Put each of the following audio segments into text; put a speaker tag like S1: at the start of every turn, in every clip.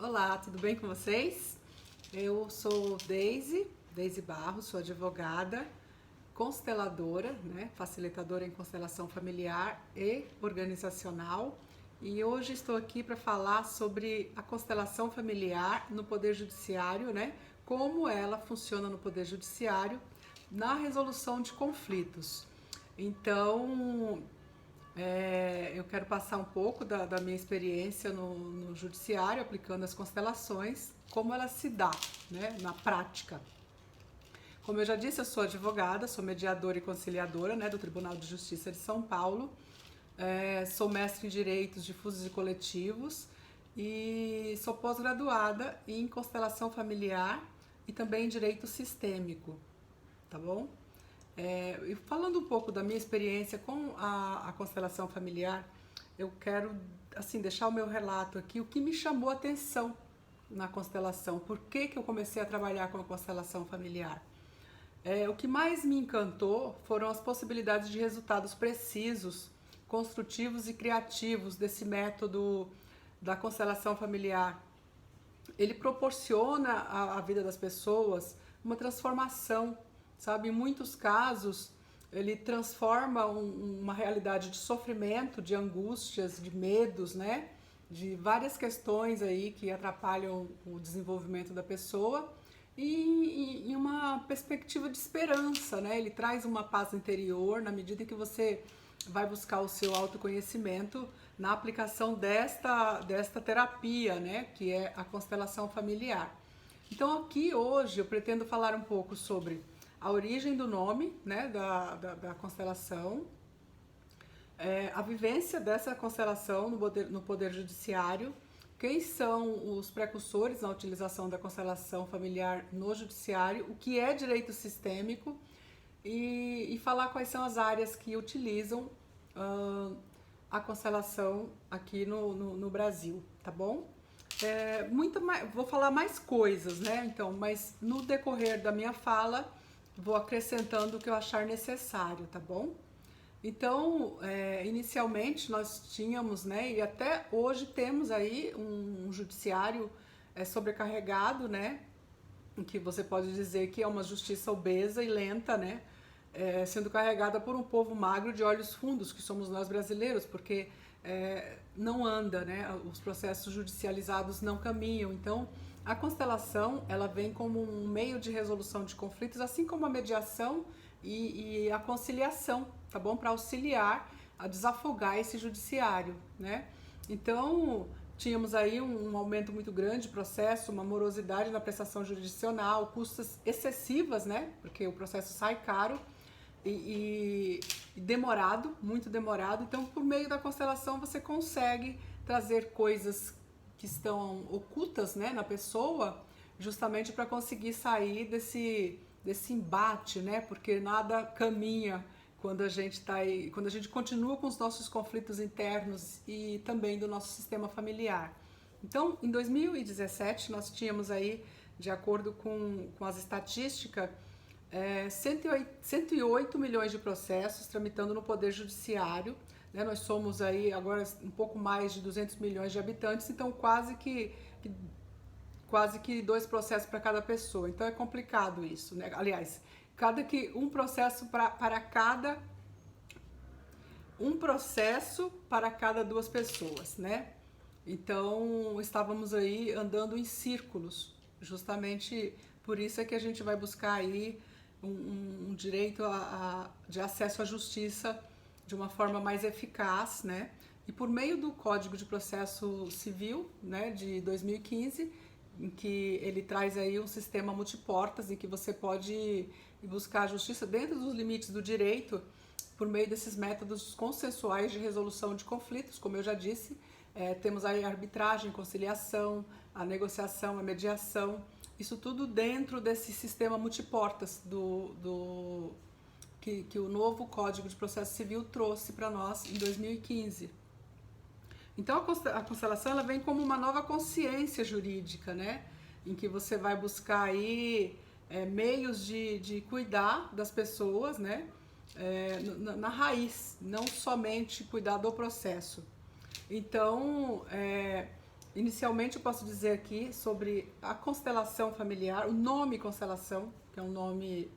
S1: Olá, tudo bem com vocês? Eu sou Deise Barros, sou advogada, consteladora, facilitadora em constelação familiar e organizacional. E hoje estou aqui para falar sobre a constelação familiar no Poder Judiciário, como ela funciona no Poder Judiciário na resolução de conflitos. Então, eu quero passar um pouco da minha experiência no judiciário, aplicando as constelações, como ela se dá, na prática. Como eu já disse, eu sou advogada, sou mediadora e conciliadora, do Tribunal de Justiça de São Paulo, sou mestre em Direitos Difusos e Coletivos e sou pós-graduada em Constelação Familiar e também em Direito Sistêmico, tá bom? E falando um pouco da minha experiência com a constelação familiar, eu quero deixar o meu relato aqui, o que me chamou a atenção na constelação, por que eu comecei a trabalhar com a constelação familiar. O que mais me encantou foram as possibilidades de resultados precisos, construtivos e criativos desse método da constelação familiar. Ele proporciona à vida das pessoas uma transformação, sabe? Em muitos casos, ele transforma uma realidade de sofrimento, de angústias, de medos, de várias questões aí que atrapalham o desenvolvimento da pessoa e em uma perspectiva de esperança, Ele traz uma paz interior na medida em que você vai buscar o seu autoconhecimento na aplicação desta terapia, que é a constelação familiar. Então aqui hoje eu pretendo falar um pouco sobre a origem do nome, da constelação, a vivência dessa constelação no poder Judiciário, quem são os precursores na utilização da constelação familiar no Judiciário, o que é direito sistêmico e falar quais são as áreas que utilizam a constelação aqui no Brasil, tá bom? Vou falar mais coisas, Então, mas no decorrer da minha fala, vou acrescentando o que eu achar necessário, tá bom? Então, inicialmente nós tínhamos, e até hoje temos aí um judiciário sobrecarregado, em que você pode dizer que é uma justiça obesa e lenta, sendo carregada por um povo magro de olhos fundos, que somos nós brasileiros, porque não anda, os processos judicializados não caminham. Então, a constelação, ela vem como um meio de resolução de conflitos, assim como a mediação e a conciliação, tá bom? Para auxiliar a desafogar esse judiciário, Então, tínhamos aí um aumento muito grande de processo, uma morosidade na prestação jurisdicional, custas excessivas, Porque o processo sai caro e demorado, muito demorado. Então, por meio da constelação, você consegue trazer coisas que estão ocultas, na pessoa, justamente para conseguir sair desse embate, Porque nada caminha quando a gente quando a gente continua com os nossos conflitos internos e também do nosso sistema familiar. Então, em 2017, nós tínhamos aí, de acordo com as estatísticas, 108 milhões de processos tramitando no Poder Judiciário. Nós somos aí agora um pouco mais de 200 milhões de habitantes, então quase que 2 processos para cada pessoa. Então é complicado isso, Aliás, um processo para cada 2 pessoas, Então estávamos aí andando em círculos, justamente por isso é que a gente vai buscar aí um direito de acesso à justiça de uma forma mais eficaz, E por meio do Código de Processo Civil, de 2015, em que ele traz aí um sistema multiportas, em que você pode ir buscar a justiça dentro dos limites do direito, por meio desses métodos consensuais de resolução de conflitos, como eu já disse, temos aí a arbitragem, conciliação, a negociação, a mediação, isso tudo dentro desse sistema multiportas que o novo Código de Processo Civil trouxe para nós em 2015. Então a constelação ela vem como uma nova consciência jurídica, Em que você vai buscar aí meios de cuidar das pessoas, na raiz, não somente cuidar do processo. Então, inicialmente eu posso dizer aqui sobre a constelação familiar, o nome constelação, que é um nome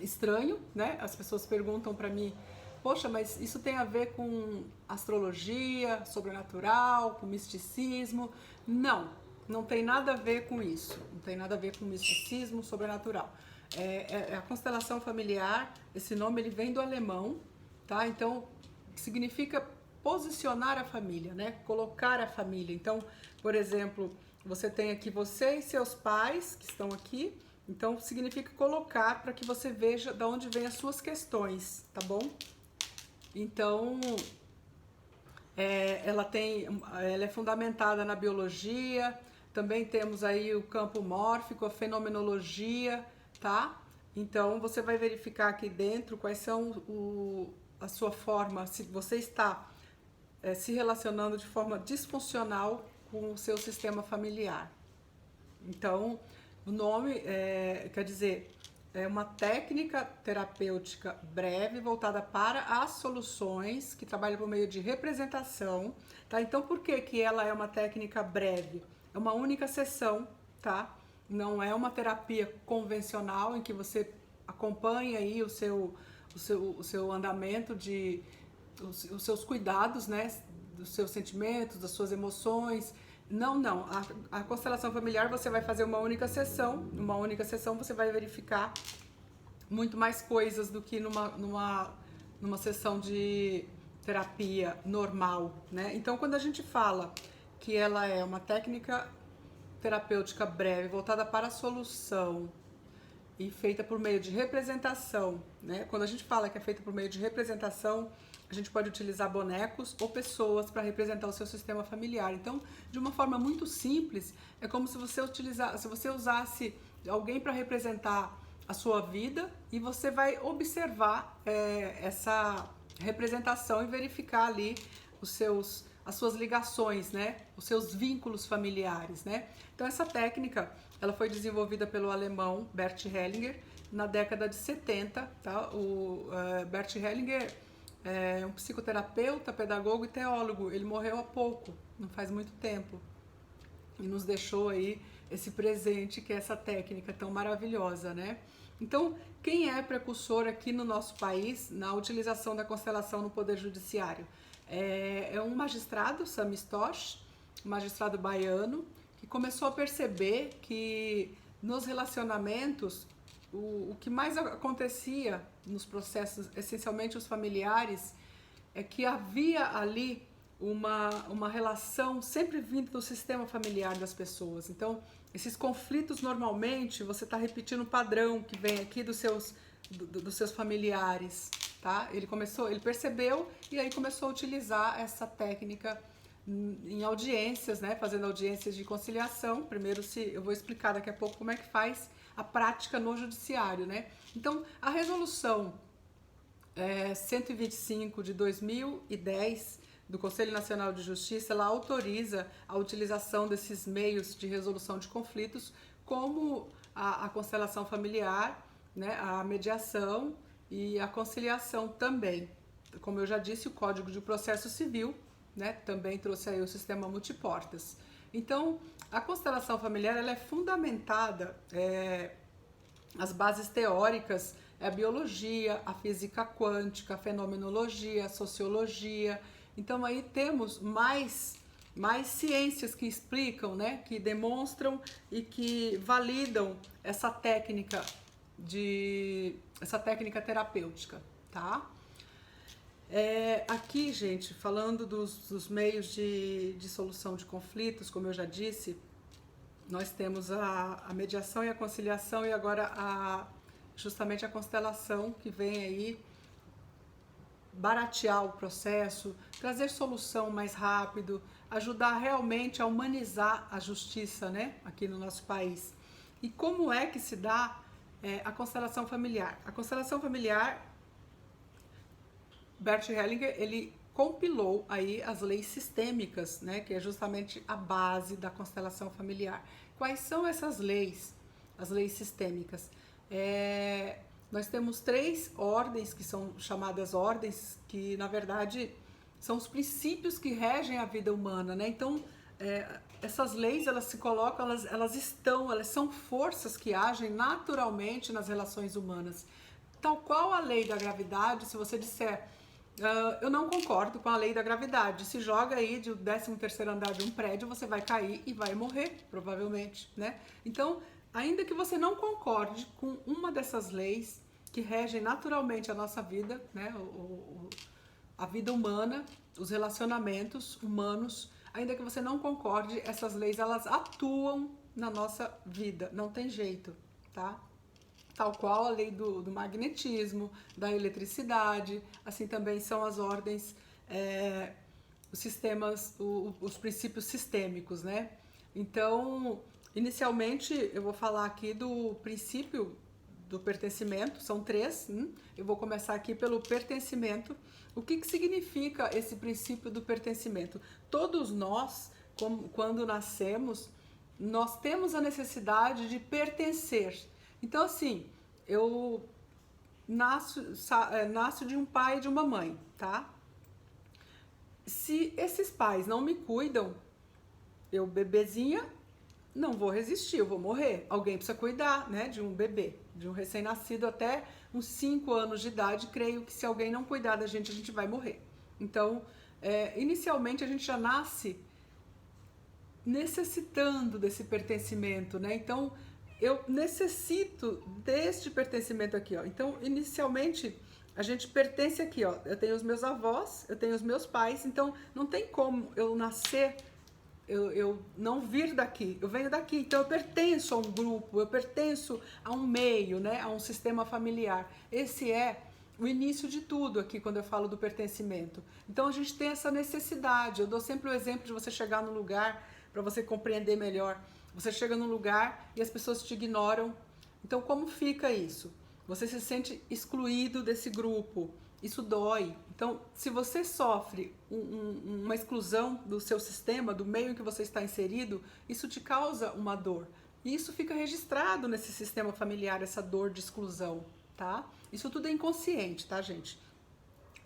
S1: estranho, né? As pessoas perguntam para mim, poxa, mas isso tem a ver com astrologia, sobrenatural, com misticismo? Não, não tem nada a ver com isso. Não tem nada a ver com misticismo, sobrenatural. É a constelação familiar. Esse nome ele vem do alemão, tá? Então significa posicionar a família, né? Colocar a família. Então, por exemplo, você tem aqui você e seus pais que estão aqui. Então significa colocar para que você veja de onde vêm as suas questões, tá bom? Então ela é fundamentada na biologia. Também temos aí o campo mórfico, a fenomenologia, tá? Então você vai verificar aqui dentro quais são a sua forma, se você está se relacionando de forma disfuncional com o seu sistema familiar. Então, o nome quer dizer, é uma técnica terapêutica breve voltada para as soluções, que trabalha por meio de representação, tá? Então, por que que ela é uma técnica breve? É uma única sessão, tá? Não é uma terapia convencional em que você acompanha aí o seu andamento os seus cuidados, né? Dos seus sentimentos, das suas emoções. Não. A constelação familiar você vai fazer uma única sessão. Numa única sessão você vai verificar muito mais coisas do que numa sessão de terapia normal, né? Então, quando a gente fala que ela é uma técnica terapêutica breve, voltada para a solução e feita por meio de representação, né? Quando a gente fala que é feita por meio de representação, a gente pode utilizar bonecos ou pessoas para representar o seu sistema familiar. Então, de uma forma muito simples, é como se você usasse alguém para representar a sua vida e você vai observar essa representação e verificar ali as suas ligações, né? Os seus vínculos familiares, né? Então, essa técnica ela foi desenvolvida pelo alemão Bert Hellinger na década de 70, tá? O Bert Hellinger é um psicoterapeuta, pedagogo e teólogo. Ele morreu há pouco, não faz muito tempo. E nos deixou aí esse presente que é essa técnica tão maravilhosa, né? Então, quem é precursor aqui no nosso país na utilização da constelação no Poder Judiciário? É um magistrado, Sami Stosch, um magistrado baiano, que começou a perceber que nos relacionamentos o que mais acontecia nos processos, essencialmente os familiares, é que havia ali uma relação sempre vindo do sistema familiar das pessoas. Então, esses conflitos normalmente você está repetindo um padrão que vem aqui dos seus familiares, tá? Ele percebeu e aí começou a utilizar essa técnica em audiências, né? Fazendo audiências de conciliação. Primeiro, eu vou explicar daqui a pouco como é que faz a prática no judiciário, né? Então, a resolução 125 de 2010 do Conselho Nacional de Justiça, ela autoriza a utilização desses meios de resolução de conflitos, como a constelação familiar, né, a mediação e a conciliação também. Como eu já disse, o Código de Processo Civil, né, também trouxe aí o sistema multiportas. Então, a constelação familiar ela é fundamentada, as bases teóricas, a biologia, a física quântica, a fenomenologia, a sociologia. Então, aí temos mais ciências que explicam, né, que demonstram e que validam essa técnica terapêutica, tá? Aqui, gente, falando dos meios de solução de conflitos, como eu já disse, nós temos a mediação e a conciliação e agora justamente a constelação que vem aí baratear o processo, trazer solução mais rápido, ajudar realmente a humanizar a justiça, né, aqui no nosso país. E como é que se dá a constelação familiar? A constelação familiar, Bert Hellinger, ele compilou aí as leis sistêmicas, né, que é justamente a base da constelação familiar. Quais são essas leis? As leis sistêmicas. Nós temos 3 ordens que são chamadas ordens, que na verdade são os princípios que regem a vida humana, né? Então, essas leis, elas se colocam, elas são forças que agem naturalmente nas relações humanas. Tal qual a lei da gravidade, se você disser, eu não concordo com a lei da gravidade, se joga aí do 13º andar de um prédio, você vai cair e vai morrer, provavelmente, né? Então, ainda que você não concorde com uma dessas leis que regem naturalmente a nossa vida, né? A vida humana, os relacionamentos humanos, ainda que você não concorde, essas leis, elas atuam na nossa vida, não tem jeito, tá? Tal qual a lei do magnetismo, da eletricidade, assim também são as ordens, os sistemas, os princípios sistêmicos, né? Então, inicialmente, eu vou falar aqui do princípio do pertencimento, são 3, eu vou começar aqui pelo pertencimento. O que significa esse princípio do pertencimento? Todos nós, quando nascemos, nós temos a necessidade de pertencer. Então, assim, eu nasço de um pai e de uma mãe, tá? Se esses pais não me cuidam, eu, bebezinha, não vou resistir, eu vou morrer. Alguém precisa cuidar, né, de um bebê, de um recém-nascido até uns 5 anos de idade. Creio que se alguém não cuidar da gente, a gente vai morrer. Então, inicialmente, a gente já nasce necessitando desse pertencimento, né? Então, eu necessito deste pertencimento aqui, ó. Então, inicialmente, a gente pertence aqui, ó. Eu tenho os meus avós, eu tenho os meus pais, então não tem como eu nascer, eu não vir daqui, eu venho daqui, então eu pertenço a um grupo, eu pertenço a um meio, né? A um sistema familiar. Esse é o início de tudo aqui quando eu falo do pertencimento. Então a gente tem essa necessidade. Eu dou sempre o exemplo de você chegar num lugar para você compreender melhor. Você chega num lugar e as pessoas te ignoram. Então como fica isso? Você se sente excluído desse grupo. Isso dói. Então, se você sofre uma exclusão do seu sistema, do meio em que você está inserido, isso te causa uma dor. E isso fica registrado nesse sistema familiar, essa dor de exclusão, tá? Isso tudo é inconsciente, tá, gente?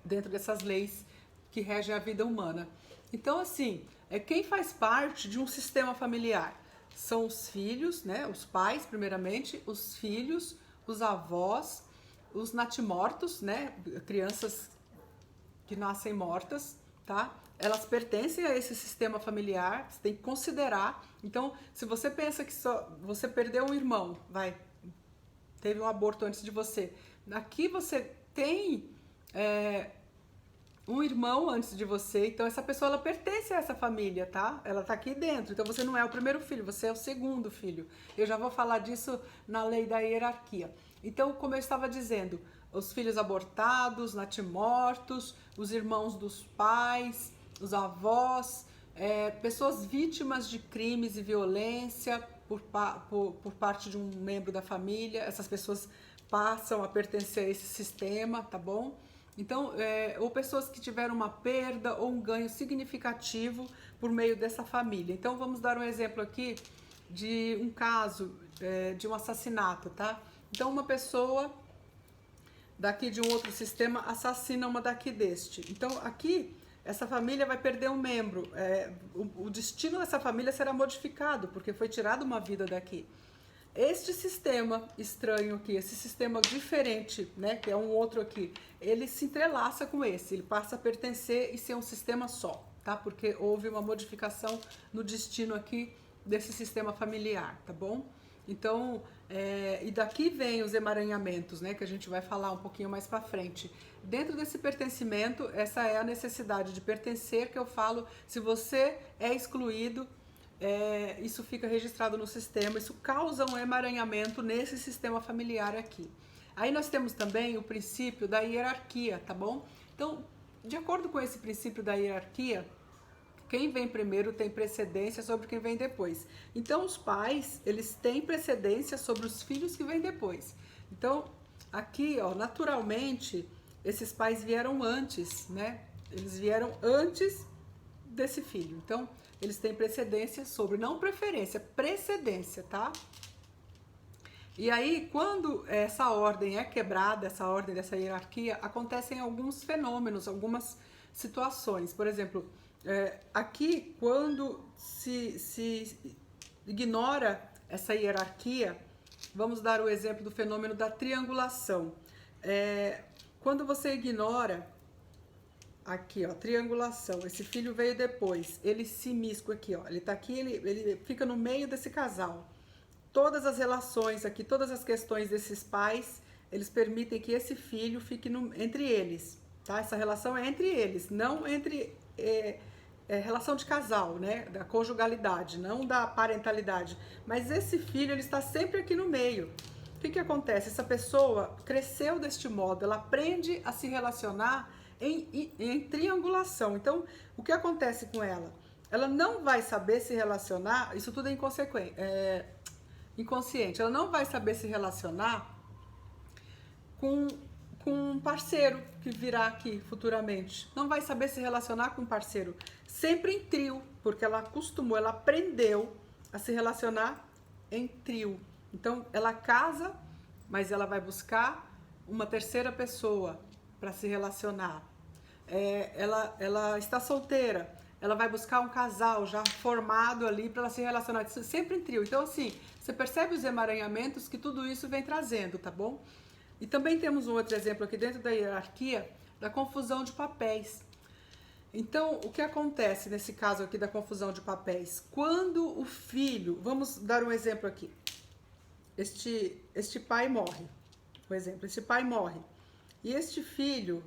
S1: Dentro dessas leis que regem a vida humana. Então, assim, quem faz parte de um sistema familiar? São os filhos, né? Os pais, primeiramente, os filhos, os avós, os natimortos, né? Crianças que nascem mortas, tá? Elas pertencem a esse sistema familiar, você tem que considerar. Então, se você pensa que só você perdeu um irmão, teve um aborto antes de você, aqui você tem um irmão antes de você, então essa pessoa, ela pertence a essa família, tá? Ela tá aqui dentro, então você não é o primeiro filho, você é o segundo filho. Eu já vou falar disso na lei da hierarquia. Então, como eu estava dizendo, os filhos abortados, natimortos, os irmãos dos pais, os avós, pessoas vítimas de crimes e violência por parte de um membro da família, essas pessoas passam a pertencer a esse sistema, tá bom? Então, ou pessoas que tiveram uma perda ou um ganho significativo por meio dessa família. Então, vamos dar um exemplo aqui de um caso de um assassinato, tá? Então, uma pessoa daqui de um outro sistema assassina uma daqui deste. Então, aqui, essa família vai perder um membro. O destino dessa família será modificado, porque foi tirada uma vida daqui. Este sistema estranho aqui, esse sistema diferente, né, que é um outro aqui, ele se entrelaça com esse, ele passa a pertencer e ser um sistema só, tá? Porque houve uma modificação no destino aqui desse sistema familiar, tá bom? Então, e daqui vem os emaranhamentos, né, que a gente vai falar um pouquinho mais pra frente. Dentro desse pertencimento, essa é a necessidade de pertencer, que eu falo, se você é excluído, isso fica registrado no sistema, isso causa um emaranhamento nesse sistema familiar aqui. Aí nós temos também o princípio da hierarquia, tá bom? Então, de acordo com esse princípio da hierarquia, quem vem primeiro tem precedência sobre quem vem depois. Então, os pais, eles têm precedência sobre os filhos que vêm depois. Então, aqui, ó, naturalmente, esses pais vieram antes, né? Eles vieram antes desse filho. Então, eles têm precedência sobre, não preferência, precedência, tá? E aí, quando essa ordem é quebrada, essa ordem dessa hierarquia, acontecem alguns fenômenos, algumas situações. Por exemplo, Aqui, quando se ignora essa hierarquia, vamos dar o exemplo do fenômeno da triangulação. Quando você ignora, aqui ó, triangulação, esse filho veio depois, ele se imiscua aqui, ó, ele tá aqui, ele fica no meio desse casal. Todas as relações aqui, todas as questões desses pais, eles permitem que esse filho fique entre eles, tá? Essa relação é entre eles, não entre relação de casal, né? Da conjugalidade, não da parentalidade. Mas esse filho, ele está sempre aqui no meio. O que acontece? Essa pessoa cresceu deste modo, ela aprende a se relacionar em triangulação. Então, o que acontece com ela? Ela não vai saber se relacionar, isso tudo é inconsciente, ela não vai saber se relacionar com um parceiro que virá aqui futuramente. Não vai saber se relacionar com um parceiro. Sempre em trio, porque ela acostumou, ela aprendeu a se relacionar em trio. Então, ela casa, mas ela vai buscar uma terceira pessoa para se relacionar. Ela está solteira, ela vai buscar um casal já formado ali para ela se relacionar, sempre em trio. Então, assim, você percebe os emaranhamentos que tudo isso vem trazendo, tá bom? E também temos um outro exemplo aqui dentro da hierarquia, da confusão de papéis. Então, o que acontece nesse caso aqui da confusão de papéis? Quando o filho, vamos dar um exemplo aqui, este pai morre, por exemplo, este pai morre, e este filho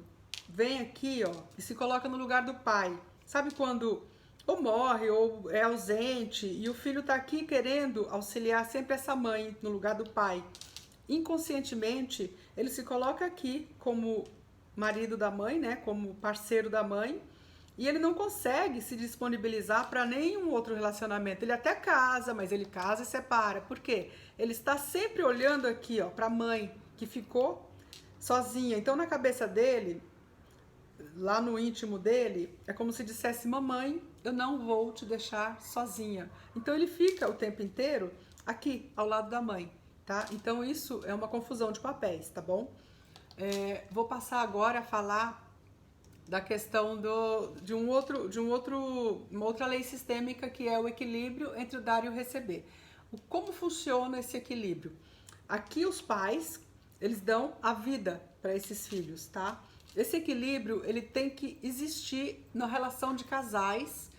S1: vem aqui, ó, e se coloca no lugar do pai. Sabe quando ou morre ou é ausente e o filho tá aqui querendo auxiliar sempre essa mãe no lugar do pai? Inconscientemente, ele se coloca aqui como marido da mãe, né, como parceiro da mãe, e ele não consegue se disponibilizar para nenhum outro relacionamento. Ele até casa, mas ele casa e separa. Por quê? Ele está sempre olhando aqui, ó, para a mãe que ficou sozinha. Então, na cabeça dele, lá no íntimo dele, é como se dissesse: mamãe, eu não vou te deixar sozinha. Então, ele fica o tempo inteiro aqui, ao lado da mãe. Tá? Então isso é uma confusão de papéis, tá bom? Vou passar agora a falar da questão de uma outra lei sistêmica, que é o equilíbrio entre o dar e o receber. Como funciona esse equilíbrio? Aqui os pais, eles dão a vida para esses filhos, tá? Esse equilíbrio, ele tem que existir na relação de casais,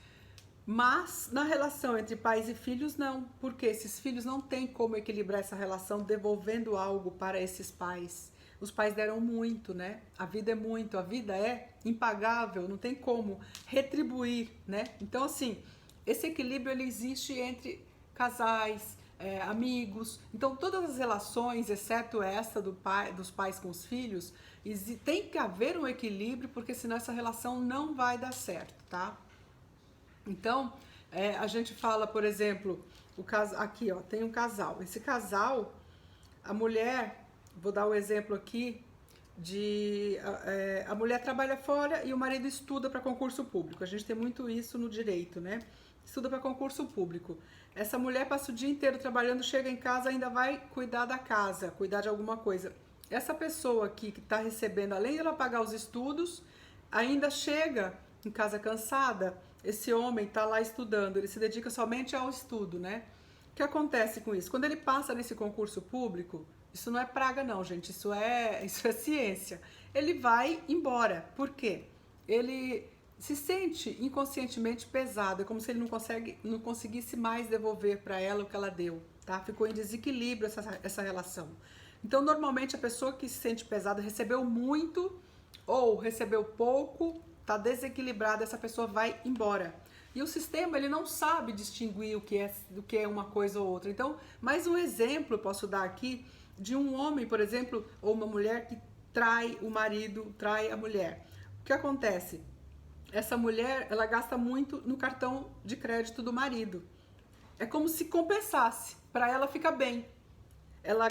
S1: mas na relação entre pais e filhos não, porque esses filhos não têm como equilibrar essa relação devolvendo algo para esses pais. Os pais deram muito, né? A vida é muito, a vida é impagável, não tem como retribuir, né? Então, assim, esse equilíbrio ele existe entre casais, amigos. Então, todas as relações, exceto essa dos pais com os filhos, tem que haver um equilíbrio, porque senão essa relação não vai dar certo, tá? Então, a gente fala, por exemplo, aqui ó, tem um casal. Esse casal, a mulher, vou dar o exemplo aqui, a mulher trabalha fora e o marido estuda para concurso público. A gente tem muito isso no direito, né? Estuda para concurso público. Essa mulher passa o dia inteiro trabalhando, chega em casa, ainda vai cuidar da casa, cuidar de alguma coisa. Essa pessoa aqui que está recebendo, além de ela pagar os estudos, ainda chega em casa cansada. Esse homem está lá estudando, ele se dedica somente ao estudo, né? O que acontece com isso? Quando ele passa nesse concurso público, isso não é praga não, gente, isso é ciência. Ele vai embora. Por quê? Ele se sente inconscientemente pesado, é como se ele não conseguisse mais devolver para ela o que ela deu, tá? Ficou em desequilíbrio essa relação. Então, normalmente, a pessoa que se sente pesada recebeu muito ou recebeu pouco, tá desequilibrada, essa pessoa vai embora. E o sistema, ele não sabe distinguir o que é uma coisa ou outra. Então, mais um exemplo eu posso dar aqui de um homem, por exemplo, ou uma mulher que trai o marido, trai a mulher. O que acontece? Essa mulher, ela gasta muito no cartão de crédito do marido. É como se compensasse, para ela ficar bem. Ela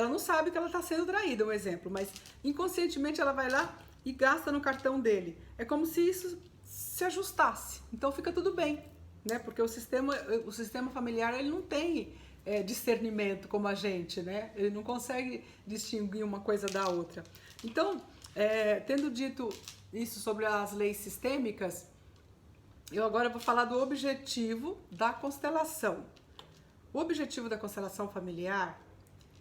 S1: não sabe que ela está sendo traída, um exemplo, mas inconscientemente ela vai lá e gasta no cartão dele. É como se isso se ajustasse. Então fica tudo bem, né? Porque o sistema familiar, ele não tem discernimento como a gente, né? Ele não consegue distinguir uma coisa da outra. Então, tendo dito isso sobre as leis sistêmicas, Eu agora vou falar do objetivo da constelação. O objetivo da constelação familiar,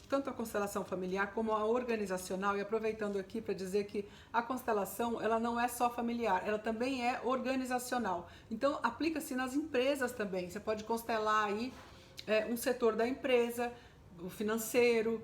S1: tanto a constelação familiar como a organizacional, e aproveitando aqui para dizer que a constelação ela não é só familiar, ela também é organizacional. Então aplica-se nas empresas também. Você pode constelar aí um setor da empresa, o financeiro,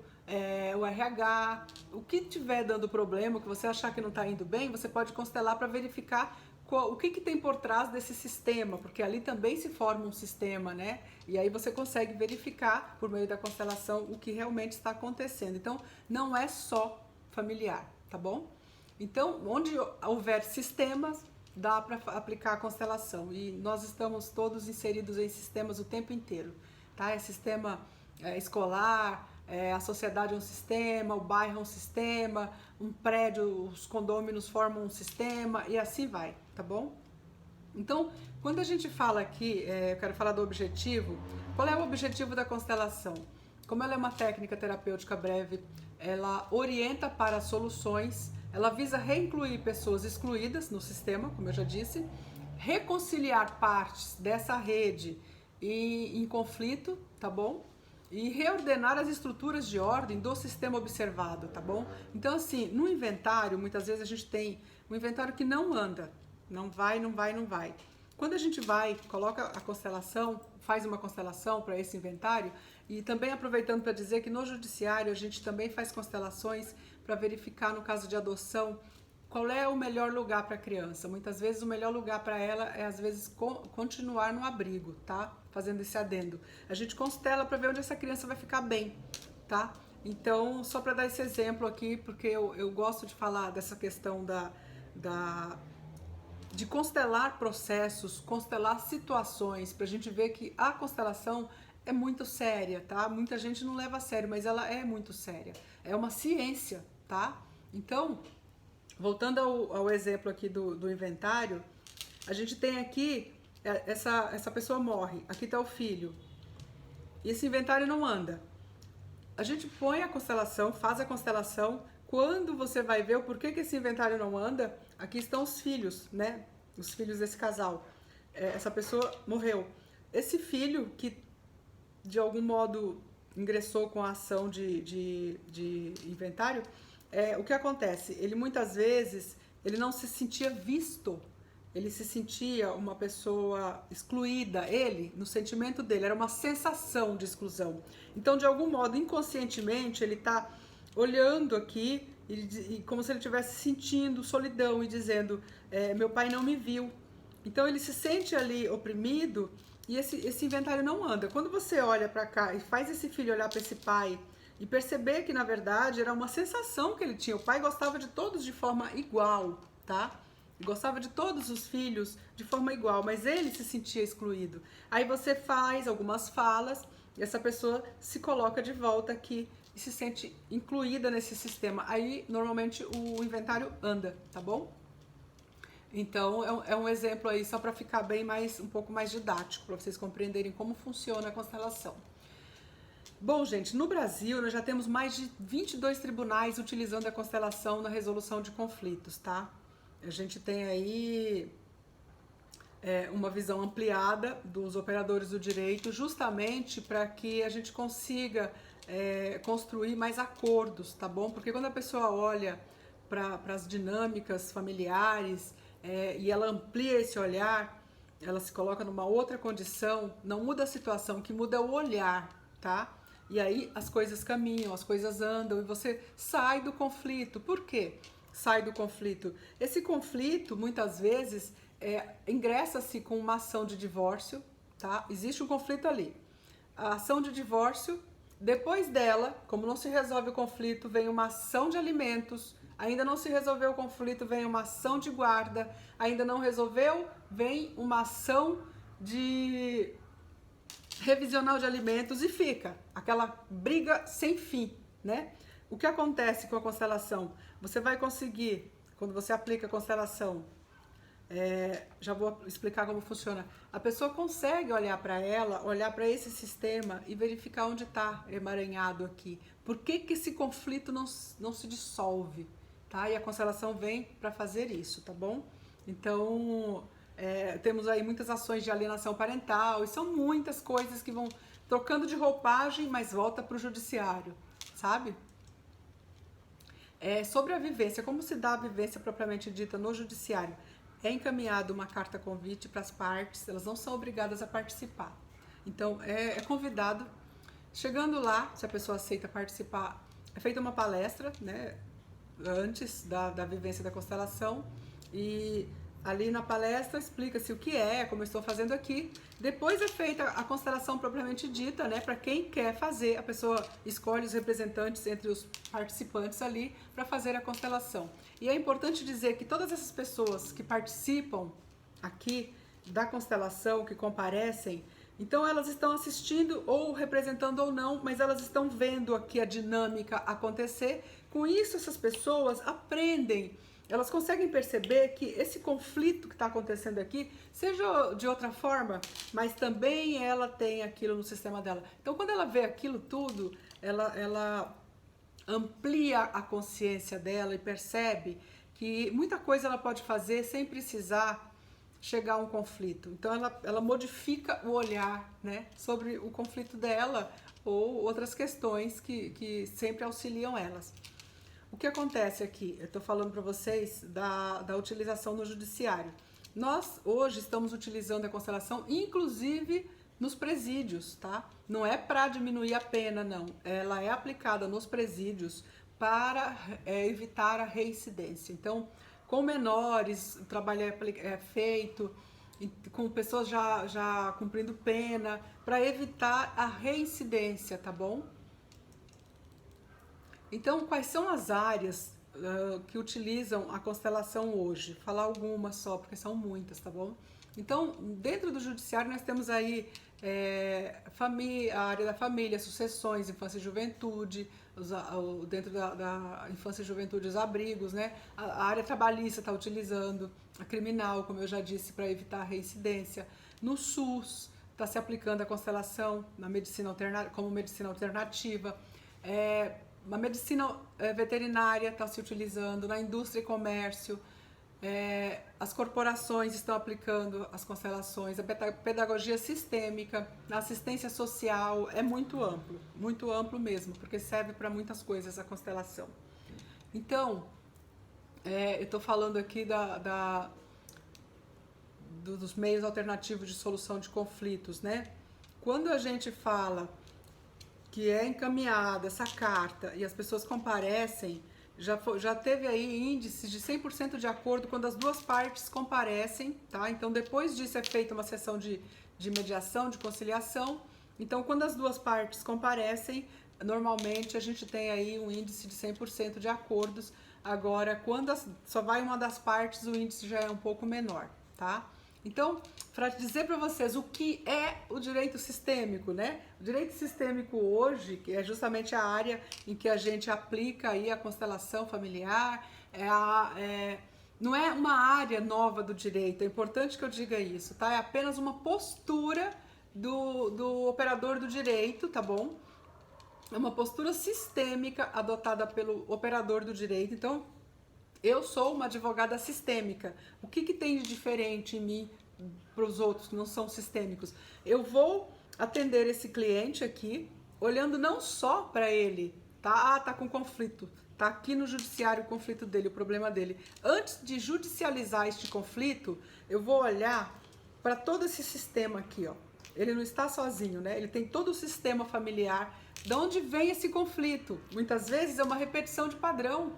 S1: o RH, o que estiver dando problema, o que você achar que não está indo bem, você pode constelar para verificar o que tem por trás desse sistema, porque ali também se forma um sistema, né? E aí você consegue verificar por meio da constelação o que realmente está acontecendo. Então, não é só familiar, tá bom? Então, onde houver sistemas, dá para aplicar a constelação. E nós estamos todos inseridos em sistemas o tempo inteiro, tá? É sistema escolar, a sociedade é um sistema, o bairro é um sistema, um prédio, os condôminos formam um sistema e assim vai, tá bom? Então, quando a gente fala aqui, eu quero falar do objetivo, qual é o objetivo da constelação? Como ela é uma técnica terapêutica breve, ela orienta para soluções, ela visa reincluir pessoas excluídas no sistema, como eu já disse, reconciliar partes dessa rede em conflito, tá bom? E reordenar as estruturas de ordem do sistema observado, tá bom? Então, assim, no inventário, muitas vezes a gente tem um inventário que não anda, não vai, não vai, não vai. Quando a gente vai, coloca a constelação, faz uma constelação para esse inventário, e também aproveitando para dizer que no judiciário a gente também faz constelações para verificar, no caso de adoção, qual é o melhor lugar para a criança. Muitas vezes o melhor lugar para ela é, às vezes, continuar no abrigo, tá? Fazendo esse adendo. A gente constela para ver onde essa criança vai ficar bem, tá? Então, só para dar esse exemplo aqui, porque eu gosto de falar dessa questão de constelar processos, constelar situações, para a gente ver que a constelação é muito séria, tá? Muita gente não leva a sério, mas ela é muito séria. É uma ciência, tá? Então, voltando ao exemplo aqui do inventário, a gente tem aqui, essa pessoa morre, aqui está o filho, e esse inventário não anda. A gente põe a constelação, faz a constelação, quando você vai ver o porquê que esse inventário não anda, aqui estão os filhos, né? Os filhos desse casal. Essa pessoa morreu. Esse filho que, de algum modo, ingressou com a ação de inventário, o que acontece? Ele muitas vezes ele não se sentia visto, ele se sentia uma pessoa excluída, ele, no sentimento dele, era uma sensação de exclusão. Então, de algum modo, inconscientemente, ele está olhando aqui e como se ele estivesse sentindo solidão e dizendo, meu pai não me viu. Então, ele se sente ali oprimido e esse inventário não anda. Quando você olha para cá e faz esse filho olhar para esse pai e perceber que, na verdade, era uma sensação que ele tinha. O pai gostava de todos de forma igual, tá? Gostava de todos os filhos de forma igual, mas ele se sentia excluído. Aí você faz algumas falas e essa pessoa se coloca de volta aqui e se sente incluída nesse sistema. Aí, normalmente, o inventário anda, tá bom? Então, é um exemplo aí só para ficar bem um pouco mais didático, para vocês compreenderem como funciona a constelação. Bom, gente, no Brasil nós já temos mais de 22 tribunais utilizando a constelação na resolução de conflitos, tá? A gente tem aí uma visão ampliada dos operadores do direito justamente para que a gente consiga construir mais acordos, tá bom? Porque quando a pessoa olha para as dinâmicas familiares e ela amplia esse olhar, ela se coloca numa outra condição, não muda a situação, o que muda é o olhar, tá? E aí as coisas caminham, as coisas andam e você sai do conflito. Por quê? Sai do conflito. Esse conflito, muitas vezes, ingressa-se com uma ação de divórcio, tá? Existe um conflito ali. A ação de divórcio, depois dela, como não se resolve o conflito, vem uma ação de alimentos, ainda não se resolveu o conflito, vem uma ação de guarda, ainda não resolveu, vem uma ação de revisional de alimentos e fica aquela briga sem fim, né? O que acontece com a constelação? Você vai conseguir, quando você aplica a constelação, já vou explicar como funciona, a pessoa consegue olhar para ela, olhar para esse sistema e verificar onde está emaranhado aqui. Por que esse conflito não se dissolve? Tá? E a constelação vem para fazer isso, tá bom? Então, Temos aí muitas ações de alienação parental, e são muitas coisas que vão trocando de roupagem, mas volta para o judiciário, sabe? Sobre a vivência, como se dá a vivência propriamente dita no judiciário? É encaminhada uma carta convite para as partes, elas não são obrigadas a participar. Então, é convidado. Chegando lá, se a pessoa aceita participar, é feita uma palestra, né, antes da vivência da constelação, e ali na palestra explica-se o que é, como eu estou fazendo aqui. Depois é feita a constelação propriamente dita, né, para quem quer fazer, a pessoa escolhe os representantes entre os participantes ali para fazer a constelação. E é importante dizer que todas essas pessoas que participam aqui da constelação, que comparecem, então elas estão assistindo ou representando ou não, mas elas estão vendo aqui a dinâmica acontecer. Com isso, essas pessoas aprendem, elas conseguem perceber que esse conflito que está acontecendo aqui, seja de outra forma, mas também ela tem aquilo no sistema dela. Então, quando ela vê aquilo tudo, ela amplia a consciência dela e percebe que muita coisa ela pode fazer sem precisar chegar a um conflito. Então ela modifica o olhar, né, sobre o conflito dela ou outras questões que sempre auxiliam elas. O que acontece aqui? Eu estou falando para vocês da utilização no judiciário. Nós hoje estamos utilizando a constelação, inclusive nos presídios, tá? Não é para diminuir a pena, não. Ela é aplicada nos presídios para evitar a reincidência. Então, com menores, o trabalho é feito, com pessoas já cumprindo pena, para evitar a reincidência, tá bom? Então, quais são as áreas que utilizam a constelação hoje? Vou falar algumas só, porque são muitas, tá bom? Então, dentro do judiciário, nós temos aí a área da família, sucessões, infância e juventude, dentro da infância e juventude, os abrigos, né? A área trabalhista está utilizando, a criminal, como eu já disse, para evitar a reincidência. No SUS, está se aplicando a constelação na medicina como medicina alternativa. A medicina veterinária está se utilizando, na indústria e comércio, as corporações estão aplicando as constelações, a pedagogia sistêmica, na assistência social, é muito amplo mesmo, porque serve para muitas coisas a constelação. Então, eu estou falando aqui dos meios alternativos de solução de conflitos, né? Quando a gente fala que é encaminhada essa carta e as pessoas comparecem, já teve aí índices de 100% de acordo quando as duas partes comparecem, tá? Então, depois disso é feita uma sessão de mediação, de conciliação. Então, quando as duas partes comparecem, normalmente a gente tem aí um índice de 100% de acordos. Agora, quando só vai uma das partes, o índice já é um pouco menor, tá? Então, para dizer para vocês o que é o direito sistêmico, né? O direito sistêmico hoje, que é justamente a área em que a gente aplica aí a constelação familiar, não é uma área nova do direito, é importante que eu diga isso, tá? É apenas uma postura do operador do direito, tá bom? É uma postura sistêmica adotada pelo operador do direito. Então, eu sou uma advogada sistêmica. O que tem de diferente em mim para os outros que não são sistêmicos? Eu vou atender esse cliente aqui, olhando não só para ele, tá? Tá com conflito, tá aqui no judiciário o conflito dele, o problema dele. Antes de judicializar este conflito, eu vou olhar para todo esse sistema aqui, ó. Ele não está sozinho, né? Ele tem todo o sistema familiar. De onde vem esse conflito? Muitas vezes é uma repetição de padrão.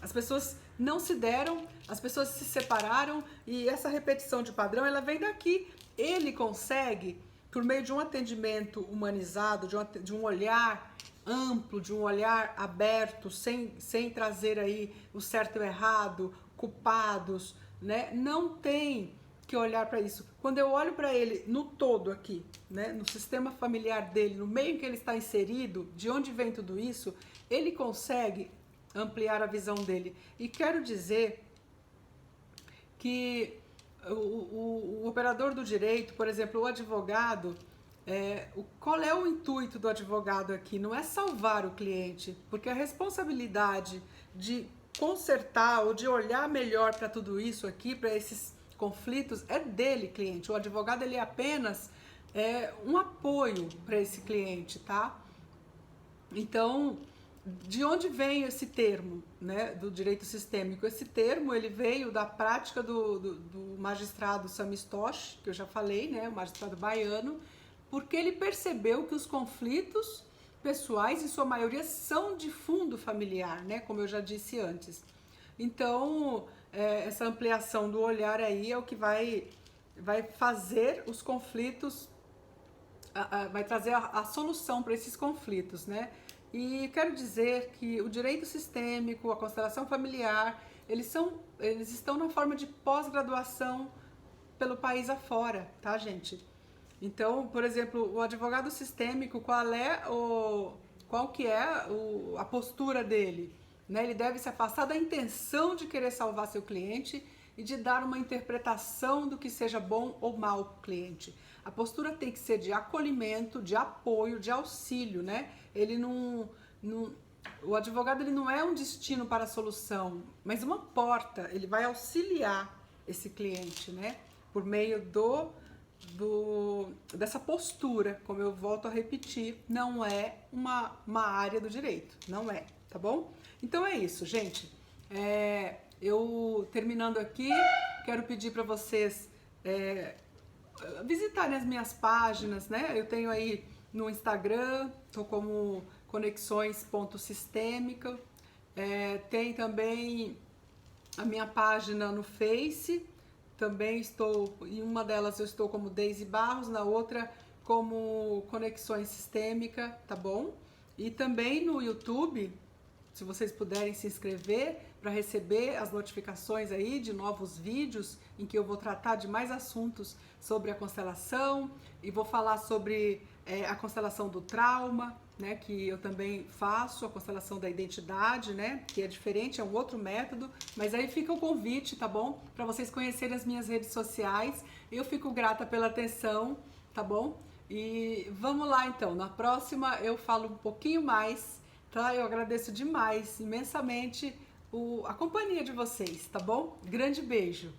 S1: As pessoas não se deram, as pessoas se separaram e essa repetição de padrão, ela vem daqui. Ele consegue, por meio de um atendimento humanizado, de um olhar amplo, de um olhar aberto, sem trazer aí o certo e o errado, culpados, né? Não tem que olhar para isso. Quando eu olho para ele no todo aqui, né, no sistema familiar dele, no meio em que ele está inserido, de onde vem tudo isso, ele consegue ampliar a visão dele. E quero dizer que o operador do direito, por exemplo, o advogado, qual é o intuito do advogado aqui? Não é salvar o cliente, porque a responsabilidade de consertar ou de olhar melhor para tudo isso aqui, para esses conflitos é dele, cliente. O advogado ele é apenas um apoio para esse cliente, tá? Então, de onde vem esse termo, né, do direito sistêmico? Esse termo ele veio da prática do magistrado Sami Stosh, que eu já falei, né, o magistrado baiano, porque ele percebeu que os conflitos pessoais, em sua maioria, são de fundo familiar, né, como eu já disse antes. Então, essa ampliação do olhar aí é o que vai fazer os conflitos, vai trazer a solução para esses conflitos, né? E quero dizer que o direito sistêmico, a constelação familiar, eles estão na forma de pós-graduação pelo país afora, tá, gente? Então, por exemplo, o advogado sistêmico, qual que é a postura dele? Né? Ele deve se afastar da intenção de querer salvar seu cliente e de dar uma interpretação do que seja bom ou mal para o cliente. A postura tem que ser de acolhimento, de apoio, de auxílio, né? O advogado ele não é um destino para a solução, mas uma porta. Ele vai auxiliar esse cliente, né? Por meio dessa postura, como eu volto a repetir, não é uma área do direito, não é, tá bom? Então é isso, gente. Eu terminando aqui, quero pedir para vocês visitarem as minhas páginas, né? Eu tenho aí no Instagram, tô como conexões.sistêmica, tem também a minha página no Face, também estou, em uma delas eu estou como Deise Barros, na outra como Conexões Sistêmica, tá bom? E também no YouTube, se vocês puderem se inscrever para receber as notificações aí de novos vídeos em que eu vou tratar de mais assuntos sobre a constelação e vou falar sobre a constelação do trauma, né, que eu também faço, a constelação da identidade, né, que é diferente, é um outro método, mas aí fica o convite, tá bom? Para vocês conhecerem as minhas redes sociais. Eu fico grata pela atenção, tá bom? E vamos lá então, na próxima eu falo um pouquinho mais, tá? Eu agradeço demais, imensamente, a companhia de vocês, tá bom? Grande beijo!